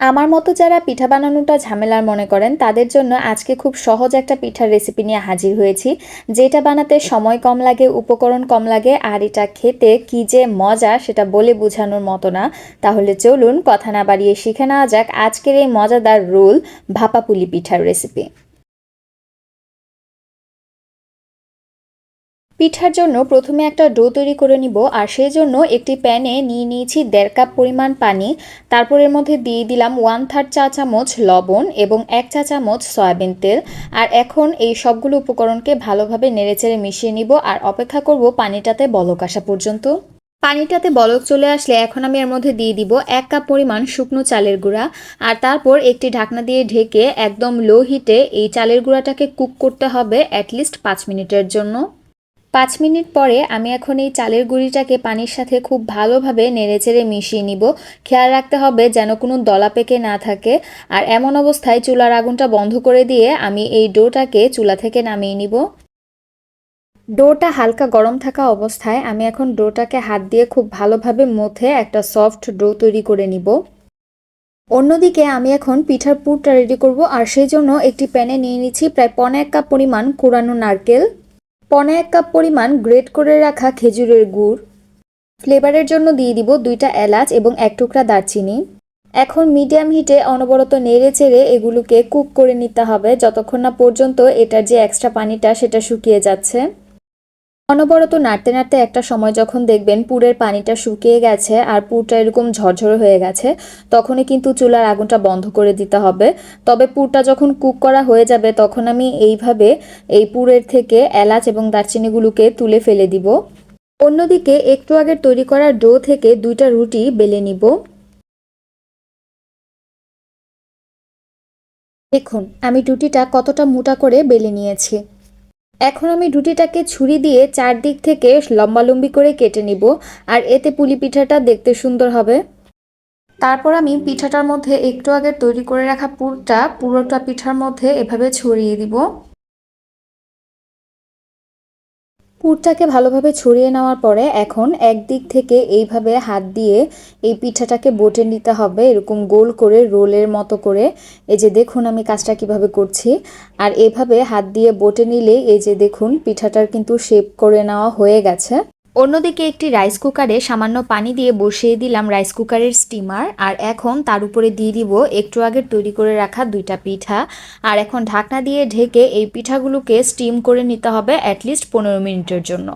আমার মতো যারা পিঠা বানানোটা ঝামেলার মনে করেন তাদের জন্য আজকে খুব সহজ একটা পিঠার রেসিপি নিয়ে হাজির হয়েছি, যেটা বানাতে সময় কম লাগে, উপকরণ কম লাগে, আর এটা খেতে কি যে মজা সেটা বলে বোঝানোর মতো না। তাহলে চলুন কথা না বাড়িয়ে শিখে নেওয়া যাক আজকের এই মজাদার রোল ভাপা পুলি পিঠার রেসিপি। পিঠার জন্য প্রথমে একটা ডো তৈরি করে নিব, আর সেই জন্য একটি প্যানে নিয়ে নিয়েছি 1.5 কাপ পরিমাণ পানি। তারপর এর মধ্যে দিয়ে দিলাম 1/3 চা চামচ লবণ এবং 1 চা চামচ সয়াবিন তেল। আর এখন এই সবগুলো উপকরণকে ভালোভাবে নেড়েচেড়ে মিশিয়ে নিব আর অপেক্ষা করব পানিটাতে বলক আসা পর্যন্ত। পানিটাতে বলক চলে আসলে এখন আমি এর মধ্যে দিয়ে দিব 1 কাপ পরিমাণ শুকনো চালের গুঁড়া। আর তারপর একটি ঢাকনা দিয়ে ঢেকে একদম লো হিটে এই চালের গুঁড়াটাকে কুক করতে হবে অ্যাটলিস্ট 5 মিনিটের জন্য। 5 মিনিট পরে আমি এখন এই চালের গুঁড়িটাকে পানির সাথে খুব ভালোভাবে নেড়েচেড়ে মিশিয়ে নিব। খেয়াল রাখতে হবে যেন কোনো দলা পেকে না থাকে। আর এমন অবস্থায় চুলার আগুনটা বন্ধ করে দিয়ে আমি এই ডোটাকে চুলা থেকে নামিয়ে নিব। ডোটা হালকা গরম থাকা অবস্থায় আমি এখন ডোটাকে হাত দিয়ে খুব ভালোভাবে মথে একটা সফট ডো তৈরি করে নিব। অন্যদিকে আমি এখন পিঠার পুরটা রেডি করব, আর সেই জন্য একটি প্যানে নিয়ে নিচ্ছি প্রায় 1.5 কাপ পরিমাণ কোরানো নারকেল, 1.5 কাপ পরিমাণ গ্রেট করে রাখা খেজুরের গুড়, ফ্লেভারের জন্য দিয়ে দিব 2টা এলাচ এবং 1 টুকরা দারচিনি। এখন মিডিয়াম হিটে অনবরত নেড়ে চেড়ে এগুলোকে কুক করে নিতে হবে যতক্ষণ না পর্যন্ত এটার যে এক্সট্রা পানিটা সেটা শুকিয়ে যাচ্ছে। অনবরত নাড়তে নাড়তে একটা সময় যখন দেখবেন পুরের পানিটা শুকিয়ে গেছে আর পুরটা এরকম ঝরঝরে হয়ে গেছে, তখনই কিন্তু চুলার আগুনটা বন্ধ করে দিতে হবে। তবে পুরটা যখন কুক করা হয়ে যাবে তখন আমি এইভাবে এই পুরের থেকে এলাচ এবং দারচিনিগুলোকে তুলে ফেলে দিব। অন্যদিকে একটু আগে তৈরি করা ডো থেকে 2টা রুটি বেলে নিব। দেখুন আমি রুটিটা কতটা মোটা করে বেলে নিয়েছি। এখন আমি রুটিটাকে ছুরি দিয়ে চারদিক থেকে লম্বালম্বি করে কেটে নিব, আর এতে পুলি পিঠাটা দেখতে সুন্দর হবে। তারপর আমি পিঠাটার মধ্যে একটু আগে তৈরি করে রাখা পুরটা পুরোটা পিঠার মধ্যে এভাবে ছড়িয়ে দিব। পুরটাকে ভালোভাবে ছড়িয়ে নেওয়ার পরে এখন একদিক থেকে এইভাবে হাত দিয়ে এই পিঠাটাকে বটে নিতে হবে, এরকম গোল করে রোলের মতো করে। এই যে দেখুন আমি কাজটা কিভাবে করছি। আর এভাবে হাত দিয়ে বটে নিলে এই যে দেখুন পিঠাটার কিন্তু শেপ করে নেওয়া হয়ে গেছে। অন্যদিকে একটি রাইস কুকারে সামান্য পানি দিয়ে বসিয়ে দিলাম রাইস কুকারের স্টিমার, আর এখন তার উপরে দিয়ে দিব একটু আগে তৈরি করে রাখা 2টা পিঠা। আর এখন ঢাকনা দিয়ে ঢেকে এই পিঠাগুলোকে স্টিম করে নিতে হবে অ্যাটলিস্ট 15 মিনিটের জন্য।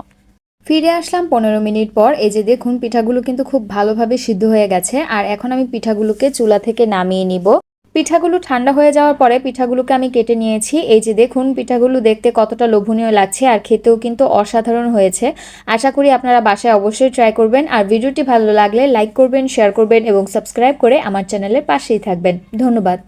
ফিরে আসলাম 15 মিনিট পর। এই যে দেখুন পিঠাগুলো কিন্তু খুব ভালোভাবে সিদ্ধ হয়ে গেছে, আর এখন আমি পিঠাগুলোকে চুলা থেকে নামিয়ে নিব। পিঠাগুলো ঠান্ডা হয়ে যাওয়ার পরে পিঠাগুলোকে আমি কেটে নিয়েছি। এই যে দেখুন পিঠাগুলো দেখতে কতটা লোভনীয় লাগছে, আর খেতেও কিন্তু অসাধারণ হয়েছে। আশা করি আপনারা বাসায় অবশ্যই ট্রাই করবেন। আর ভিডিওটি ভালো লাগলে লাইক করবেন, শেয়ার করবেন এবং সাবস্ক্রাইব করে আমার চ্যানেলের পাশেই থাকবেন। ধন্যবাদ।